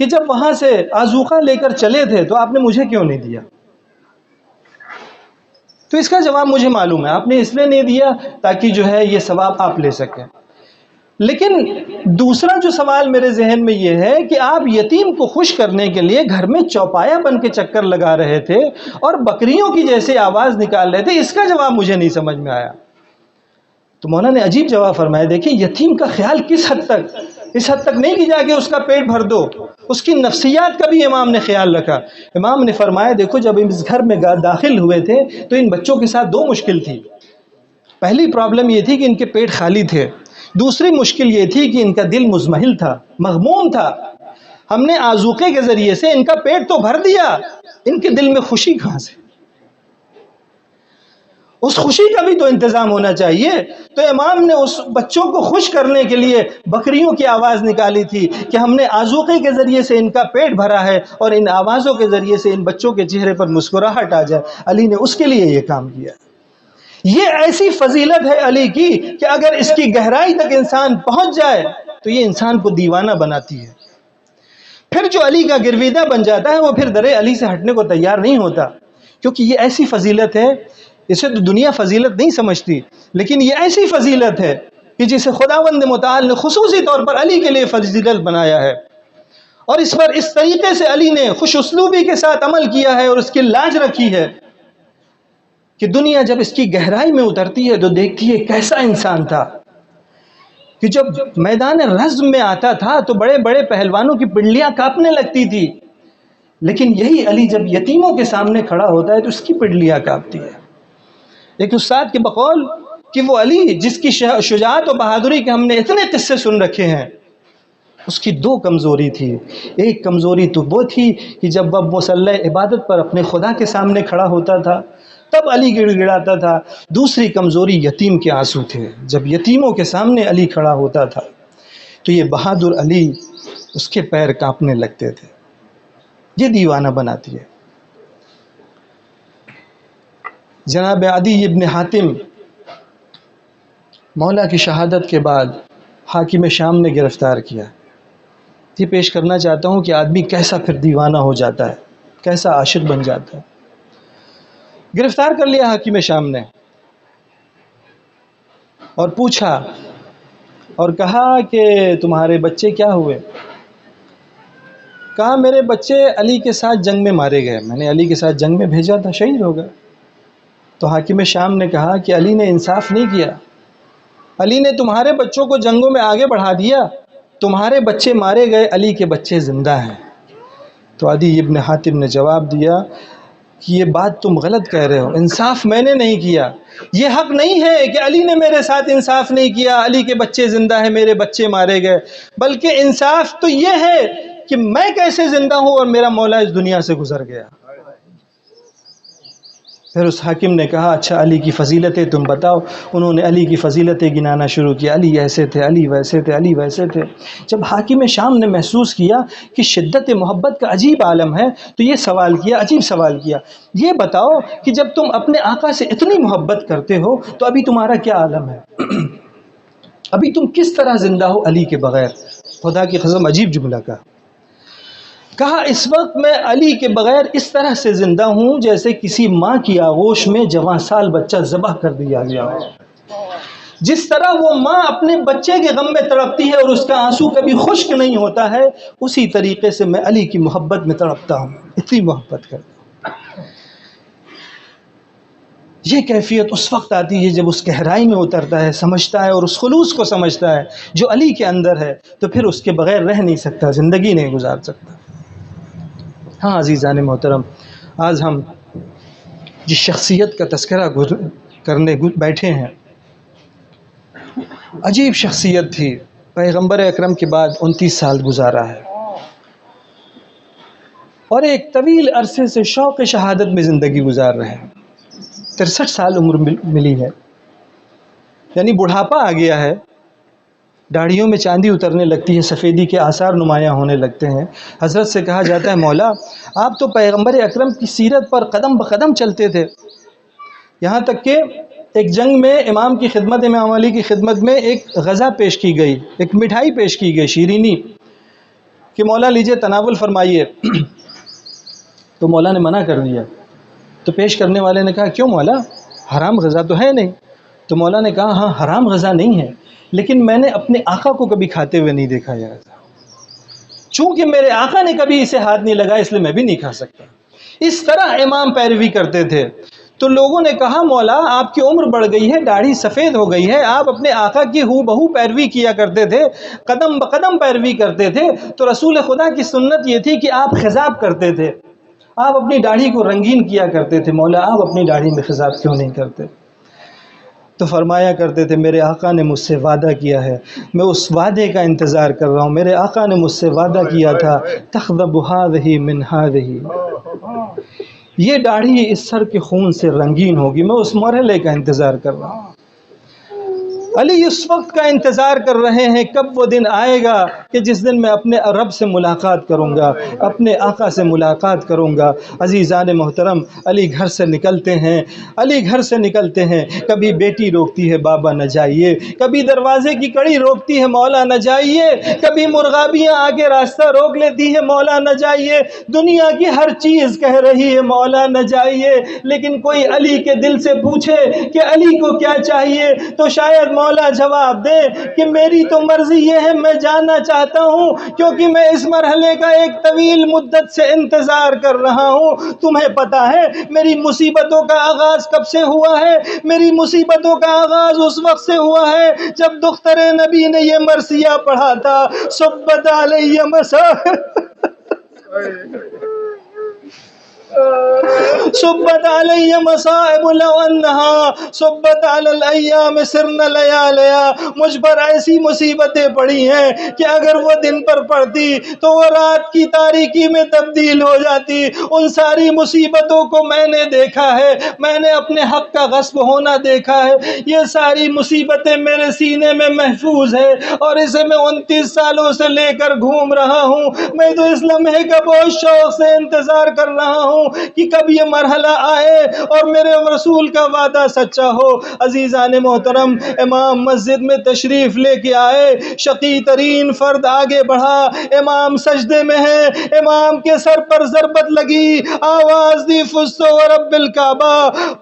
کہ جب وہاں سے آذوقہ لے کر چلے تھے تو آپ نے مجھے کیوں نہیں دیا؟ تو اس کا جواب مجھے معلوم ہے, آپ نے اس لیے نہیں دیا تاکہ جو ہے یہ ثواب آپ لے سکیں. لیکن دوسرا جو سوال میرے ذہن میں یہ ہے کہ آپ یتیم کو خوش کرنے کے لیے گھر میں چوپایا بن کے چکر لگا رہے تھے اور بکریوں کی جیسے آواز نکال رہے تھے, اس کا جواب مجھے نہیں سمجھ میں آیا. تو مولا نے عجیب جواب فرمایا. دیکھیں یتیم کا خیال کس حد تک, اس حد تک نہیں کہ جا کے اس کا پیٹ بھر دو, اس کی نفسیات کا بھی امام نے خیال رکھا. امام نے فرمایا دیکھو جب اس گھر میں داخل ہوئے تھے تو ان بچوں کے ساتھ 2 مشکل تھی. پہلی پرابلم یہ تھی کہ ان کے پیٹ خالی تھے, دوسری مشکل یہ تھی کہ ان کا دل مزمحل تھا, مغموم تھا. ہم نے آذوقے کے ذریعے سے ان کا پیٹ تو بھر دیا, ان کے دل میں خوشی کہاں سے؟ اس خوشی کا بھی تو انتظام ہونا چاہیے. تو امام نے اس بچوں کو خوش کرنے کے لیے بکریوں کی آواز نکالی تھی کہ ہم نے آذوقے کے ذریعے سے ان کا پیٹ بھرا ہے اور ان آوازوں کے ذریعے سے ان بچوں کے چہرے پر مسکراہٹ آ جائے. علی نے اس کے لیے یہ کام کیا. یہ ایسی فضیلت ہے علی کی کہ اگر اس کی گہرائی تک انسان پہنچ جائے تو یہ انسان کو دیوانہ بناتی ہے. پھر جو علی کا گرویدہ بن جاتا ہے وہ پھر در علی سے ہٹنے کو تیار نہیں ہوتا, کیونکہ یہ ایسی فضیلت ہے, اسے تو دنیا فضیلت نہیں سمجھتی, لیکن یہ ایسی فضیلت ہے کہ جسے خداوند متعال نے خصوصی طور پر علی کے لیے فضیلت بنایا ہے. اور اس پر اس طریقے سے علی نے خوش اسلوبی کے ساتھ عمل کیا ہے اور اس کی لاج رکھی ہے کہ دنیا جب اس کی گہرائی میں اترتی ہے تو دیکھتی ہے کیسا انسان تھا کہ جب میدان رزم میں آتا تھا تو بڑے بڑے پہلوانوں کی پنڈلیاں کانپنے لگتی تھی, لیکن یہی علی جب یتیموں کے سامنے کھڑا ہوتا ہے تو اس کی پنڈلیاں کانپتی ہے. ایک استاد کے بقول کہ وہ علی جس کی شجاعت و بہادری کے ہم نے اتنے قصے سن رکھے ہیں, اس کی 2 کمزوری تھی. ایک کمزوری تو وہ تھی کہ جب وہ مصلی عبادت پر اپنے خدا کے سامنے کھڑا ہوتا تھا تب علی گڑ گڑاتا تھا. دوسری کمزوری یتیم کے آنسو تھے. جب یتیموں کے سامنے علی کھڑا ہوتا تھا تو یہ بہادر علی اس کے پیر کانپنے لگتے تھے. یہ دیوانہ بناتی ہے. جناب عدی ابن حاتم مولا کی شہادت کے بعد حاکم شام نے گرفتار کیا. یہ پیش کرنا چاہتا ہوں کہ آدمی کیسا پھر دیوانہ ہو جاتا ہے, کیسا عاشق بن جاتا ہے. گرفتار کر لیا حاکم شام نے اور پوچھا اور کہا کہ تمہارے بچے کیا ہوئے؟ کہا میرے بچے علی کے ساتھ جنگ میں مارے گئے, میں نے علی کے ساتھ جنگ میں بھیجا تھا, شہید ہو گئے. تو حاکم شام نے کہا کہ علی نے انصاف نہیں کیا, علی نے تمہارے بچوں کو جنگوں میں آگے بڑھا دیا, تمہارے بچے مارے گئے, علی کے بچے زندہ ہیں. تو عدی ابن حاتم نے جواب دیا کہ یہ بات تم غلط کہہ رہے ہو, انصاف میں نے نہیں کیا. یہ حق نہیں ہے کہ علی نے میرے ساتھ انصاف نہیں کیا, علی کے بچے زندہ ہیں, میرے بچے مارے گئے, بلکہ انصاف تو یہ ہے کہ میں کیسے زندہ ہوں اور میرا مولا اس دنیا سے گزر گیا. پھر اس حاکم نے کہا اچھا علی کی فضیلتیں تم بتاؤ. انہوں نے علی کی فضیلتیں گنانا شروع کیا, علی ایسے تھے, علی ویسے تھے, علی ویسے تھے. جب حاکم شام نے محسوس کیا کہ شدت محبت کا عجیب عالم ہے تو یہ سوال کیا, عجیب سوال کیا, یہ بتاؤ کہ جب تم اپنے آقا سے اتنی محبت کرتے ہو تو ابھی تمہارا کیا عالم ہے؟ ابھی تم کس طرح زندہ ہو علی کے بغیر؟ خدا کی قسم عجیب جملہ کہا اس وقت میں علی کے بغیر اس طرح سے زندہ ہوں جیسے کسی ماں کی آغوش میں جوان سال بچہ ذبح کر دیا گیا ہو. جس طرح وہ ماں اپنے بچے کے غم میں تڑپتی ہے اور اس کا آنسو کبھی خشک نہیں ہوتا ہے, اسی طریقے سے میں علی کی محبت میں تڑپتا ہوں, اتنی محبت کرتا ہوں. یہ کیفیت اس وقت آتی ہے جب اس گہرائی میں اترتا ہے, سمجھتا ہے اور اس خلوص کو سمجھتا ہے جو علی کے اندر ہے, تو پھر اس کے بغیر رہ نہیں سکتا, زندگی نہیں گزار سکتا. ہاں عزیزان محترم, آج ہم جس شخصیت کا تذکرہ کرنے بیٹھے ہیں، عجیب شخصیت تھی، پیغمبر اکرم کے بعد 29 سال گزارا ہے اور ایک طویل عرصے سے شوق شہادت میں زندگی گزار رہے ہیں۔ 63 سال عمر ملی ہے، یعنی بڑھاپا آ گیا ہے، داڑھیوں میں چاندی اترنے لگتی ہے، سفیدی کے آثار نمایاں ہونے لگتے ہیں۔ حضرت سے کہا جاتا ہے مولا آپ تو پیغمبر اکرم کی سیرت پر قدم بقدم چلتے تھے، یہاں تک کہ ایک جنگ میں امام کی خدمت، امام علی کی خدمت میں ایک غذا پیش کی گئی، ایک مٹھائی پیش کی گئی شیرینی، کہ مولا لیجئے تناول فرمائیے، تو مولا نے منع کر دیا۔ تو پیش کرنے والے نے کہا کیوں مولا، حرام غذا تو ہے نہیں؟ تو مولا نے کہا ہاں حرام غذا نہیں ہے، لیکن میں نے اپنے آقا کو کبھی کھاتے ہوئے نہیں دیکھا یار، چونکہ میرے آقا نے کبھی اسے ہاتھ نہیں لگا اس لیے میں بھی نہیں کھا سکتا۔ اس طرح امام پیروی کرتے تھے۔ تو لوگوں نے کہا مولا آپ کی عمر بڑھ گئی ہے، داڑھی سفید ہو گئی ہے، آپ اپنے آقا کی ہو بہو پیروی کیا کرتے تھے، قدم بقدم پیروی کرتے تھے، تو رسول خدا کی سنت یہ تھی کہ آپ خضاب کرتے تھے، آپ اپنی داڑھی کو رنگین کیا کرتے تھے، مولا آپ اپنی داڑھی میں خضاب کیوں نہیں کرتے؟ تو فرمایا کرتے تھے میرے آقا نے مجھ سے وعدہ کیا ہے، میں اس وعدے کا انتظار کر رہا ہوں، میرے آقا نے مجھ سے وعدہ کیا تھا تخضب هذه من هذه، یہ داڑھی اس سر کے خون سے رنگین ہوگی، میں اس مرحلے کا انتظار کر رہا ہوں۔ علی اس وقت کا انتظار کر رہے ہیں کب وہ دن آئے گا کہ جس دن میں اپنے رب سے ملاقات کروں گا، اپنے آقا سے ملاقات کروں گا۔ عزیزان محترم، علی گھر سے نکلتے ہیں، علی گھر سے نکلتے ہیں، کبھی بیٹی روکتی ہے بابا نہ جائیے، کبھی دروازے کی کڑی روکتی ہے مولا نہ جائیے، کبھی مرغابیاں آگے راستہ روک لیتی ہے مولا نہ جائیے، دنیا کی ہر چیز کہہ رہی ہے مولا نہ جائیے، لیکن کوئی علی کے دل سے پوچھے کہ علی کو کیا چاہیے تو شاید مولا جواب دے کہ میری تو مرضی یہ ہے، میں جانا چاہتا ہوں کیونکہ میں اس مرحلے کا ایک طویل مدت سے انتظار کر رہا ہوں۔ تمہیں پتا ہے میری مصیبتوں کا آغاز کب سے ہوا ہے؟ میری مصیبتوں کا آغاز اس وقت سے ہوا ہے جب دختر نبی نے یہ مرثیہ پڑھا تھا، صبت علی صبت علی مصائب لو انہا صبت علی الایام سرن لیالیا، مجھ پر ایسی مصیبتیں پڑی ہیں کہ اگر وہ دن پر پڑتی تو وہ رات کی تاریکی میں تبدیل ہو جاتی۔ ان ساری مصیبتوں کو میں نے دیکھا ہے، میں نے اپنے حق کا غصب ہونا دیکھا ہے، یہ ساری مصیبتیں میرے سینے میں محفوظ ہے اور اسے میں 29 سالوں سے لے کر گھوم رہا ہوں۔ میں تو اس لمحے کا بہت شوق سے انتظار کر رہا ہوں کہ کب یہ مرحلہ آئے اور میرے رسول کا وعدہ سچا ہو۔ عزیزان محترم، امام مسجد میں تشریف لے کے آئے، شقی ترین فرد آگے بڑھا، امام سجدے میں ہے، امام کے سر پر ضربت لگی، آواز دی فزت ورب الکعبہ،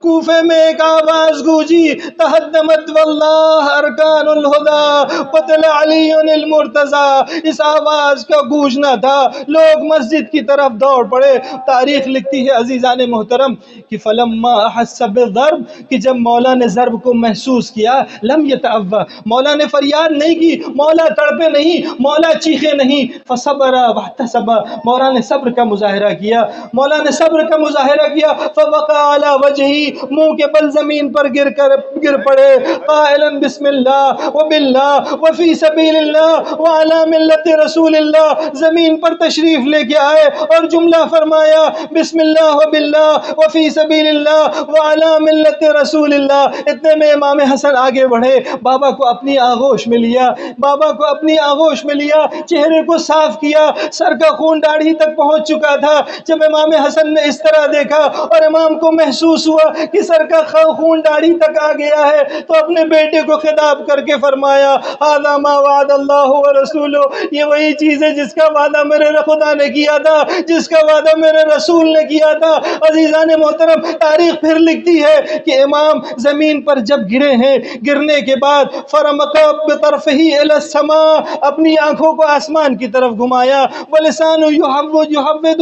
کوفے میں ایک آواز گونجی، تہدمت واللہ ارکان الہدی قتل علی المرتضی۔ اس آواز کا گونجنا تھا، لوگ مسجد کی طرف دوڑ پڑے۔ تاریخ لکھتی ہے عزیزان محترم کہ فلما احس بالضرب، کہ جب مولا نے ضرب کو محسوس کیا، لم یتعوی، مولا نے فریاد نہیں کی، مولا تڑپے نہیں، مولا چیخے نہیں، فصبر واحتسب، مولا نے صبر کا مظاہرہ کیا، مولا نے صبر کا مظاہرہ کیا، فوقع علی وجہی، منہ کے بل زمین پر گر پڑے، قائلا بسم اللہ وباللہ وفی سبیل اللہ وعلی ملت رسول اللہ، زمین پر تشریف لے کے آئے اور جملہ فرمایا بسم اللہ وباللہ وفی سبیل اللہ وعلی ملت رسول اللہ۔ اتنے میں امام حسن آگے بڑھے، بابا کو اپنی آغوش میں لیا، بابا کو اپنی آغوش میں لیا، چہرے کو صاف کیا، سر کا خون داڑھی تک پہنچ چکا تھا۔ جب امام حسن نے اس طرح دیکھا اور امام کو محسوس ہوا کہ سر کا خون داڑھی تک آ گیا ہے تو اپنے بیٹے کو خطاب کر کے فرمایا ھذا ما وعد اللہ ورسولہ، یہ وہی چیز ہے جس کا وعدہ میرے خدا نے کیا تھا، جس کا وعدہ میرے رسول نے کیا تھا۔ عزیزان محترم، تاریخ پھر لکھتی ہے کہ امام زمین پر جب گرے ہیں، گرنے کے بعد فرمق بطرفہ الی السماء، اپنی آنکھوں کو آسمان کی طرف گھمایا، ولسان یحمد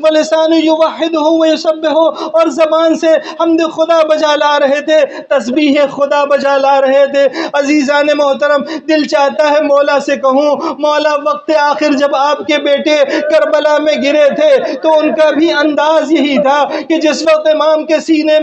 ولسان یوحد ویسبح، اور زبان سے حمد خدا بجا لا رہے تھے، تسبیح خدا بجا لا رہے تھے۔ عزیزان محترم، دل چاہتا ہے مولا سے کہوں مولا وقت آخر جب آپ کے بیٹے کربلا میں گرے تھے تو ان کا بھی انداز یہی تھا کہ جس وقت امام کے سینے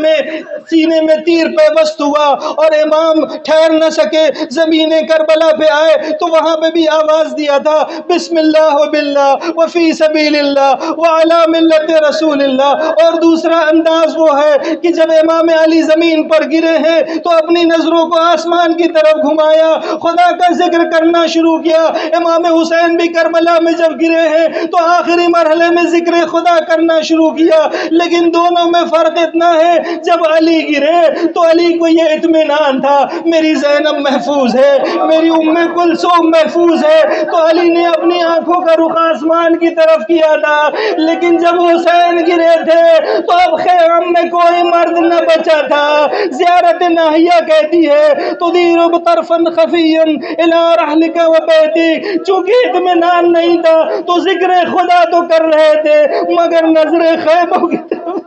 میں تیر پیوست ہوا اور امام ٹھہر نہ سکے، زمین کربلا پہ آئے تو وہاں پہ بھی آواز دیا تھا بسم اللہ و باللہ وفی سبیل اللہ وعلی ملت رسول اللہ۔ اور دوسرا انداز وہ ہے کہ جب امام علی زمین پر گرے ہیں تو اپنی نظروں کو آسمان کی طرف گھمایا، خدا کا ذکر کرنا شروع کیا۔ امام حسین بھی کربلا میں جب گرے ہیں تو آخری مرحلے میں ذکر خدا کرنا شروع کیا، لیکن دونوں میں فرق اتنا ہے جب علی گرے تو علی کو یہ اطمینان تھا میری زینب محفوظ ہے، میری ام کلثوم محفوظ ہے، تو علی نے اپنی آنکھوں کا رخ آسمان کی طرف کیا تھا۔ لیکن جب حسین گرے تھے تو اب خیام میں کوئی مرد نہ بچا تھا۔ زیارت ناہیہ کہتی ہے تدیر طرفا خفیا الی رحلک و بیتک، چونکہ اطمینان نہیں تھا تو ذکر خدا تو کر رہے تھے مگر نظر خیموں کی طرف۔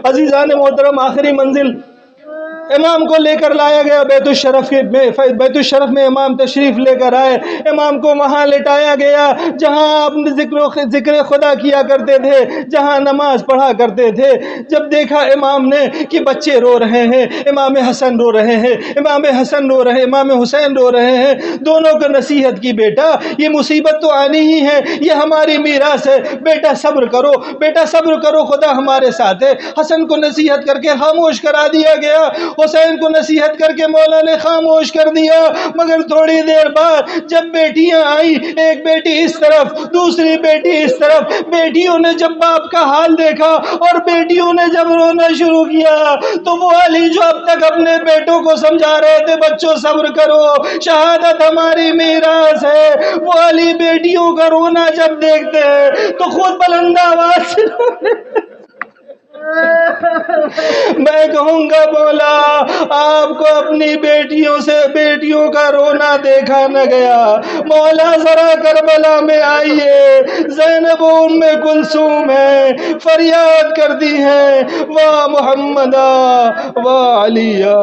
عزیزان محترم، آخری منزل امام کو لے کر لایا گیا بیت الشرف میں امام تشریف لے کر آئے، امام کو وہاں لٹایا گیا جہاں آپ ذکر خدا کیا کرتے تھے، جہاں نماز پڑھا کرتے تھے۔ جب دیکھا امام نے کہ بچے رو رہے ہیں، امام حسن رو رہے ہیں، امام حسین رو رہے ہیں، دونوں کو نصیحت کی بیٹا یہ مصیبت تو آنی ہی ہے، یہ ہماری میراث ہے، بیٹا صبر کرو، خدا ہمارے ساتھ ہے۔ حسن کو نصیحت کر کے خاموش کرا دیا گیا، حسین کو نصیحت کر کے مولا نے خاموش کر دیا۔ مگر تھوڑی دیر بعد جب بیٹیاں آئیں، ایک بیٹی اس طرف دوسری بیٹی اس طرف، بیٹیوں نے جب باپ کا حال دیکھا اور بیٹیوں نے جب رونا شروع کیا تو وہ علی جو اب تک اپنے بیٹوں کو سمجھا رہے تھے بچوں صبر کرو، شہادت ہماری میراث ہے، وہ علی بیٹیوں کا رونا جب دیکھتے ہیں تو خود بلند آواز سے میں کہوں گا مولا آپ کو اپنی بیٹیوں کا رونا دیکھا نہ گیا، مولا ذرا کربلا میں آئیے، زینب و ام کلثوم ہیں، فریاد کرتی ہیں وا محمدا وا علیہ۔